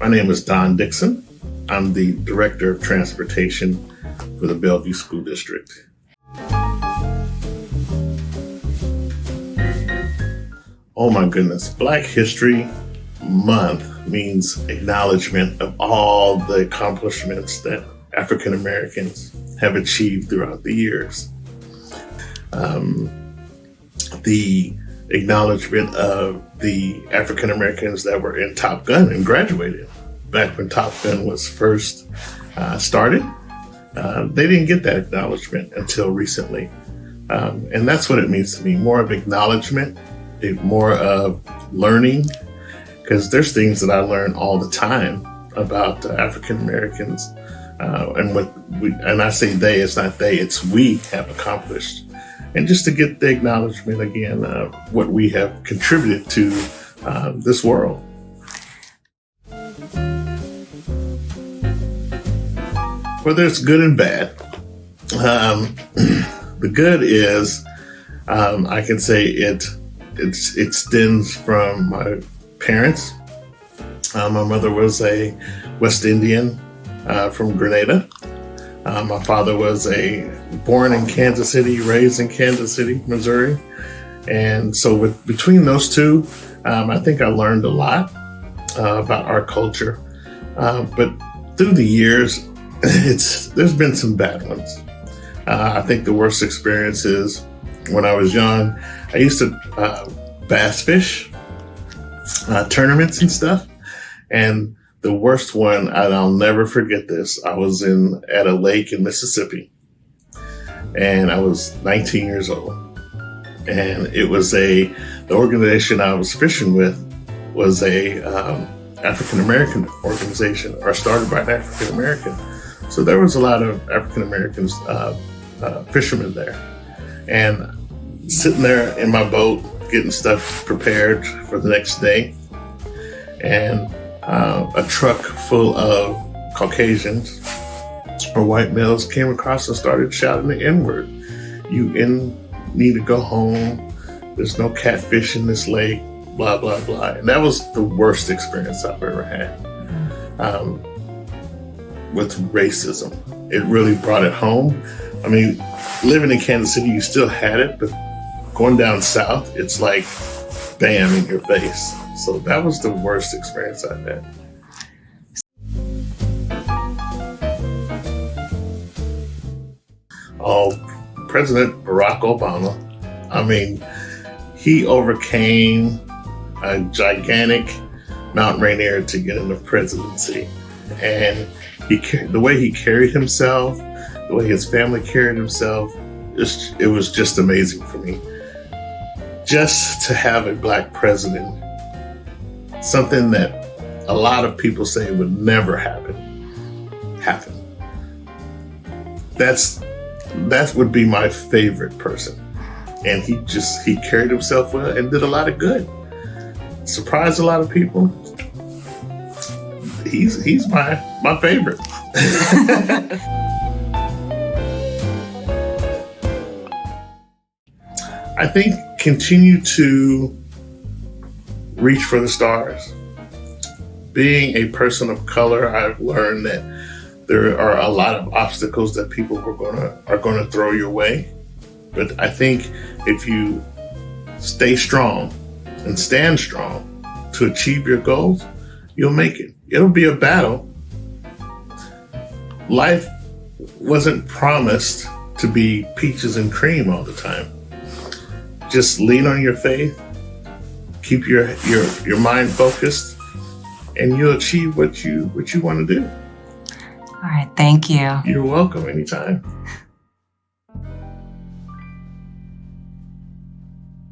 My name is Don Dixon. I'm the Director of Transportation for the Bellevue School District. Oh my goodness, Black History Month means acknowledgement of all the accomplishments that African Americans have achieved throughout the years. The acknowledgement of the African Americans that were in Top Gun and graduated. Back when Top Gun was first started, they didn't get that acknowledgement until recently. And that's what it means to me, more of acknowledgement, more of learning, because there's things that I learn all the time about African Americans and I say they, it's not they, it's we have accomplished. And just to get the acknowledgement again of what we have contributed to this world. Whether it's good and bad, the good is I can say it stems from my parents. My mother was a West Indian from Grenada. My father was born in Kansas City, raised in Kansas City, Missouri. And so between those two, I think I learned a lot about our culture. But through the years, there's been some bad ones. I think the worst experience is when I was young, I used to bass fish tournaments and stuff. And the worst one, and I'll never forget this, I was at a lake in Mississippi, and I was 19 years old. And it was the organization I was fishing with was a African-American organization, or started by an African-American. So there was a lot of African-Americans fishermen there. And sitting there in my boat, getting stuff prepared for the next day, and a truck full of Caucasians or white males came across and started shouting the N-word. You need to go home. There's no catfish in this lake, blah, blah, blah. And that was the worst experience I've ever had with racism. It really brought it home. I mean, living in Kansas City, you still had it, but going down south, it's like bam in your face. So that was the worst experience I've had. Oh, President Barack Obama, I mean, he overcame a gigantic Mount Rainier to get in the presidency. And the way he carried himself, the way his family carried himself, it was just amazing for me. Just to have a Black president, something that a lot of people say would never happen. That would be my favorite person. And he carried himself well and did a lot of good. Surprised a lot of people. He's my favorite. I think continue to reach for the stars. Being a person of color, I've learned that there are a lot of obstacles that people are gonna throw your way. But I think if you stay strong and stand strong to achieve your goals, you'll make it. It'll be a battle. Life wasn't promised to be peaches and cream all the time. Just lean on your faith, keep your mind focused, and you'll achieve what you want to do. All right, thank you. You're welcome anytime.